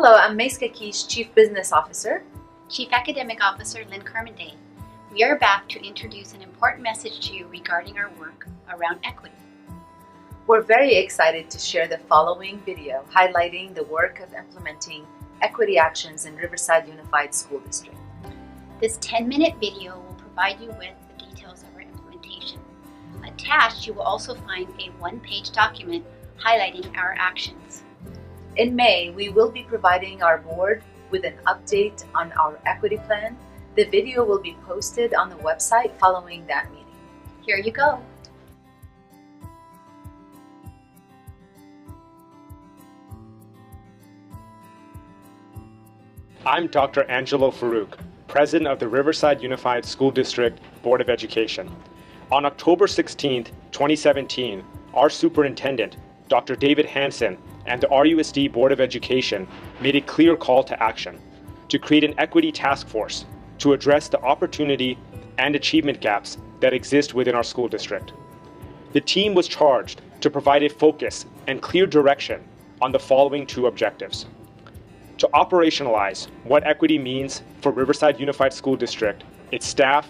Hello, I'm Maiska Key's Chief Business Officer. Chief Academic Officer Lynn Carmondale. We are back to introduce an important message to you regarding our work around equity. We're very excited to share the following video highlighting the work of implementing equity actions in Riverside Unified School District. This 10-minute video will provide you with the details of our implementation. Attached, you will also find a one-page document highlighting our actions. In May, we will be providing our board with an update on our equity plan. The video will be posted on the website following that meeting. Here you go. I'm Dr. Angelo Farouk, President of the Riverside Unified School District Board of Education. On October 16, 2017, our superintendent, Dr. David Hansen, and the RUSD Board of Education made a clear call to action to create an equity task force to address the opportunity and achievement gaps that exist within our school district. The team was charged to provide a focus and clear direction on the following two objectives: to operationalize what equity means for Riverside Unified School District, its staff,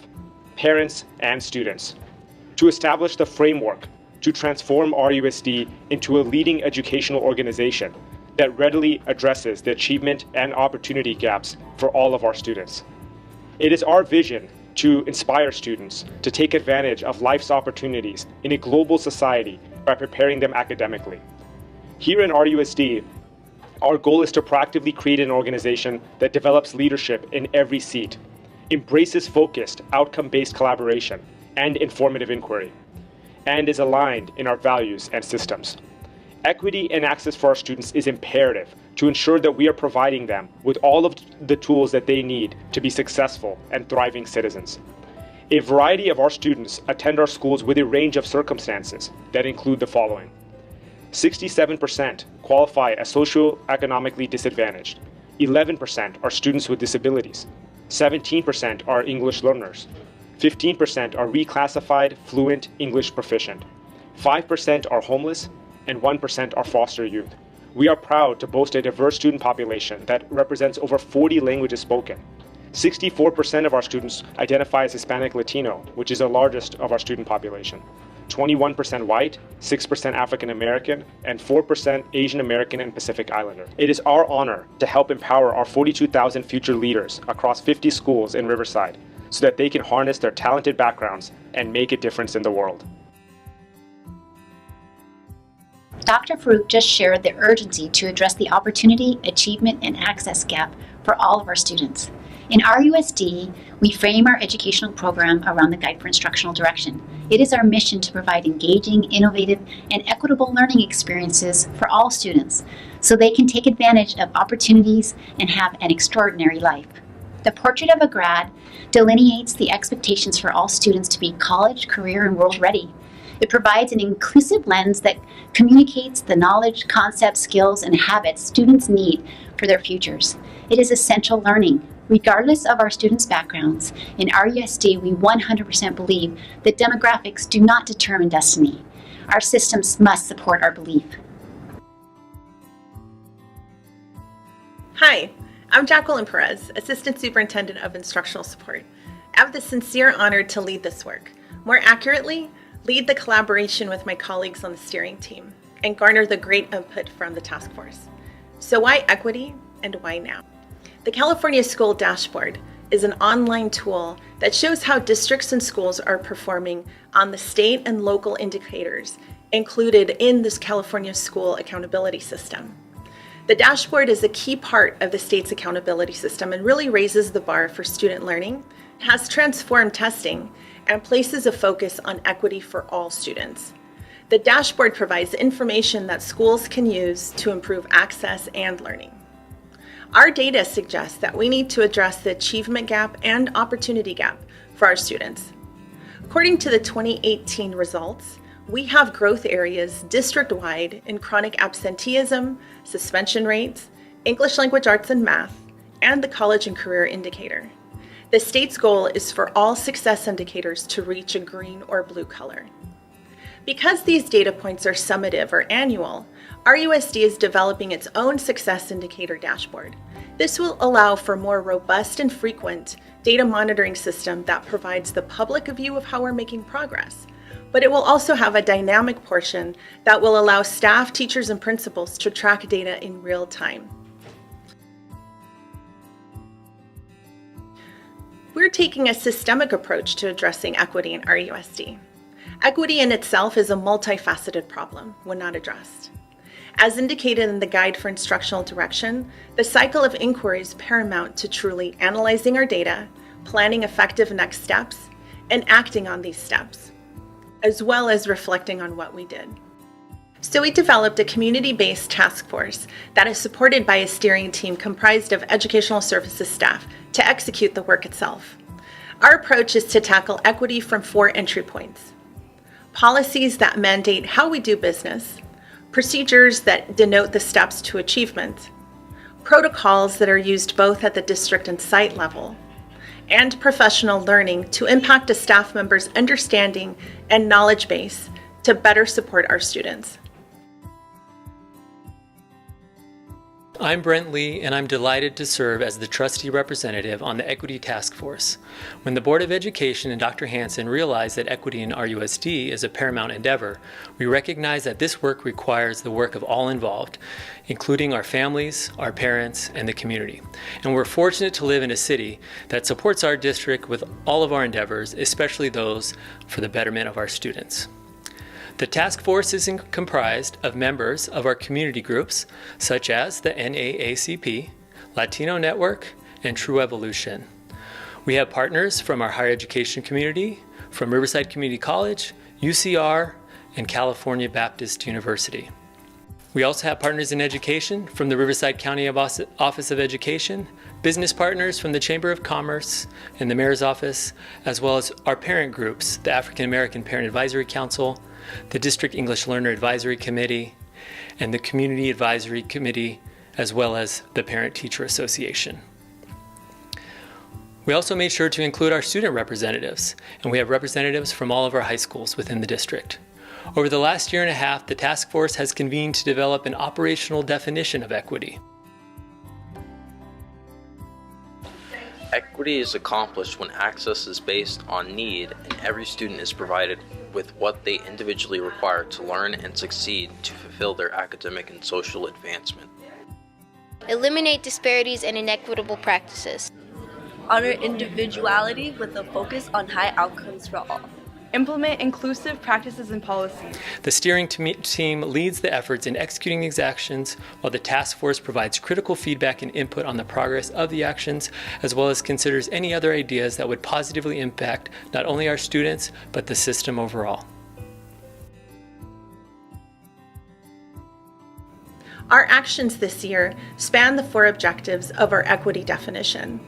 parents, and students, to establish the framework to transform RUSD into a leading educational organization that readily addresses the achievement and opportunity gaps for all of our students. It is our vision to inspire students to take advantage of life's opportunities in a global society by preparing them academically. Here in RUSD, our goal is to proactively create an organization that develops leadership in every seat, embraces focused, outcome-based collaboration and informative inquiry, and is aligned in our values and systems. Equity and access for our students is imperative to ensure that we are providing them with all of the tools that they need to be successful and thriving citizens. A variety of our students attend our schools with a range of circumstances that include the following. 67% qualify as socioeconomically disadvantaged. 11% are students with disabilities. 17% are English learners. 15% are reclassified fluent English proficient. 5% are homeless, and 1% are foster youth. We are proud to boast a diverse student population that represents over 40 languages spoken. 64% of our students identify as Hispanic Latino, which is the largest of our student population. 21% white, 6% African American, and 4% Asian American and Pacific Islander. It is our honor to help empower our 42,000 future leaders across 50 schools in Riverside so that they can harness their talented backgrounds and make a difference in the world. Dr. Farouk just shared the urgency to address the opportunity, achievement, and access gap for all of our students. In RUSD, we frame our educational program around the Guide for Instructional Direction. It is our mission to provide engaging, innovative, and equitable learning experiences for all students so they can take advantage of opportunities and have an extraordinary life. The Portrait of a Grad delineates the expectations for all students to be college, career, and world ready. It provides an inclusive lens that communicates the knowledge, concepts, skills, and habits students need for their futures. It is essential learning. Regardless of our students' backgrounds, in RUSD, we 100% believe that demographics do not determine destiny. Our systems must support our belief. Hi, I'm Jacqueline Perez, Assistant Superintendent of Instructional Support. I have the sincere honor to lead this work. More accurately, lead the collaboration with my colleagues on the steering team and garner the great input from the task force. So why equity and why now? The California School Dashboard is an online tool that shows how districts and schools are performing on the state and local indicators included in this California School Accountability System. The dashboard is a key part of the state's accountability system and really raises the bar for student learning, has transformed testing, and places a focus on equity for all students. The dashboard provides information that schools can use to improve access and learning. Our data suggests that we need to address the achievement gap and opportunity gap for our students. According to the 2018 results, we have growth areas district-wide in chronic absenteeism, suspension rates, English language arts and math, and the college and career indicator. The state's goal is for all success indicators to reach a green or blue color. Because these data points are summative or annual, RUSD is developing its own success indicator dashboard. This will allow for more robust and frequent data monitoring system that provides the public a view of how we're making progress. But it will also have a dynamic portion that will allow staff, teachers, and principals to track data in real time. We're taking a systemic approach to addressing equity in RUSD. Equity in itself is a multifaceted problem when not addressed. As indicated in the Guide for Instructional Direction, the cycle of inquiry is paramount to truly analyzing our data, planning effective next steps, and acting on these steps, as well as reflecting on what we did. So we developed a community-based task force that is supported by a steering team comprised of educational services staff to execute the work itself. Our approach is to tackle equity from 4 entry points: policies that mandate how we do business, procedures that denote the steps to achievement, protocols that are used both at the district and site level, and professional learning to impact a staff member's understanding and knowledge base to better support our students. I'm Brent Lee, and I'm delighted to serve as the trustee representative on the Equity Task Force. When the Board of Education and Dr. Hansen realized that equity in RUSD is a paramount endeavor, we recognize that this work requires the work of all involved, including our families, our parents, and the community. And we're fortunate to live in a city that supports our district with all of our endeavors, especially those for the betterment of our students. The task force is comprised of members of our community groups, such as the NAACP, Latino Network, and True Evolution. We have partners from our higher education community, from Riverside Community College, UCR, and California Baptist University. We also have partners in education from the Riverside County Office of Education, business partners from the Chamber of Commerce and the Mayor's Office, as well as our parent groups, the African American Parent Advisory Council, the District English Learner Advisory Committee, and the Community Advisory Committee, as well as the Parent Teacher Association. We also made sure to include our student representatives, and we have representatives from all of our high schools within the district. Over the last year and a half, the task force has convened to develop an operational definition of equity. Equity is accomplished when access is based on need and every student is provided with what they individually require to learn and succeed to fulfill their academic and social advancement. Eliminate disparities and inequitable practices. Honor individuality with a focus on high outcomes for all. Implement inclusive practices and policies. The steering team leads the efforts in executing these actions, while the task force provides critical feedback and input on the progress of the actions, as well as considers any other ideas that would positively impact not only our students, but the system overall. Our actions this year span the 4 objectives of our equity definition.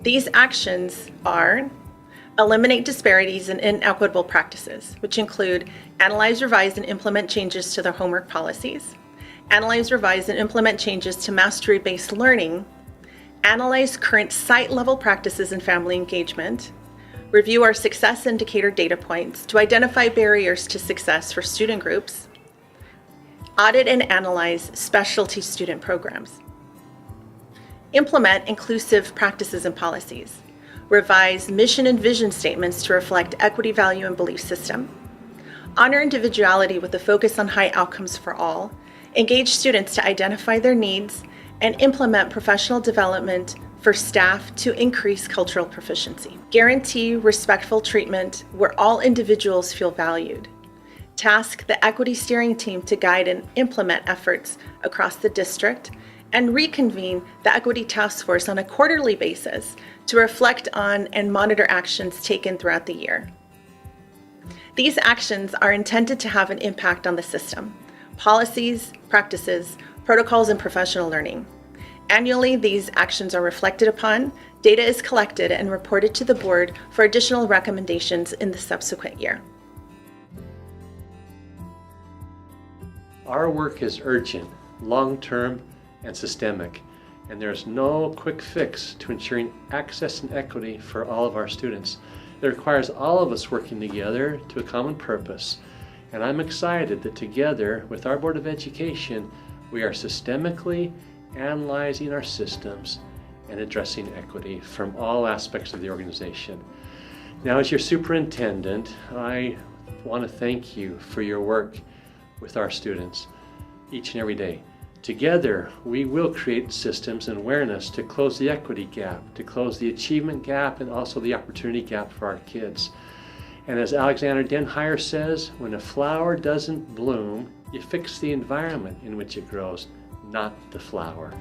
These actions are: eliminate disparities and inequitable practices, which include analyze, revise, and implement changes to their homework policies, analyze, revise, and implement changes to mastery-based learning, analyze current site-level practices and family engagement, review our success indicator data points to identify barriers to success for student groups, audit and analyze specialty student programs, implement inclusive practices and policies, revise mission and vision statements to reflect equity, value, and belief system, honor individuality with a focus on high outcomes for all, engage students to identify their needs, and implement professional development for staff to increase cultural proficiency. Guarantee respectful treatment where all individuals feel valued. Task the equity steering team to guide and implement efforts across the district, and reconvene the Equity Task Force on a quarterly basis to reflect on and monitor actions taken throughout the year. These actions are intended to have an impact on the system, policies, practices, protocols, and professional learning. Annually, these actions are reflected upon, data is collected, and reported to the board for additional recommendations in the subsequent year. Our work is urgent, long-term, and systemic, and there's no quick fix to ensuring access and equity for all of our students. It requires all of us working together to a common purpose, and I'm excited that together with our Board of Education, We are systemically analyzing our systems and addressing equity from all aspects of the organization. Now, as your superintendent, I want to thank you for your work with our students each and every day. Together, we will create systems and awareness to close the equity gap, to close the achievement gap, and also the opportunity gap for our kids. And as Alexander Denhyer says, when a flower doesn't bloom, you fix the environment in which it grows, not the flower.